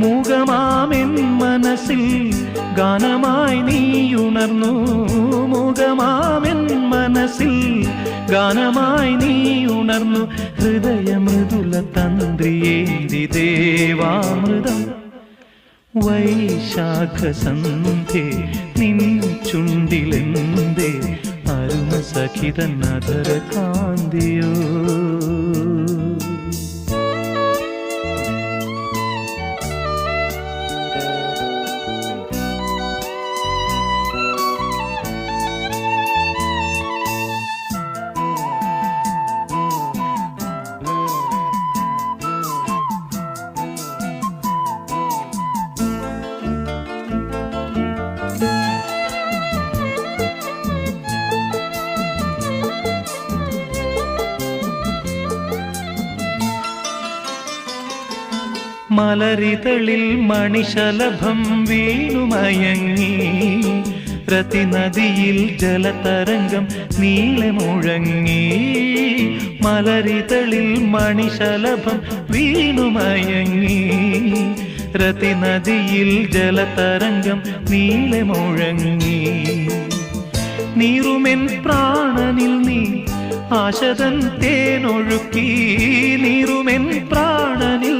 മൂകമാമെൻ മനസ്സിൽ ഗാനമായി നീയുണർന്നു. മൂകമാമെൻ മനസ്സിൽ ഗാനമായി നീയുണർന്നു. ഹൃദയമൃദുല തന്ത്രിയേന്തി ദേവാമൃതം വൈശാഖസന്ധ്യേ നിൻ ചുണ്ടിലെന്തേ അരുണ സഖിതൻ അധര കാന്തിയോ. മലരിതളിൽ മണിശലഭം വീണുമയങ്ങി. രതിനദിയിൽ ജലതരംഗം നീളെ മുഴങ്ങി. മലരിതളിൽ മണിശലഭം വീണുമയങ്ങി. രതിനദിയിൽ ജലതരംഗം നീളെ മുഴങ്ങി. നീറുമെൻ പ്രാണനിൽ നീ ആശതൻ തേനൊഴുക്കി. നീറുമെൻ പ്രാണനിൽ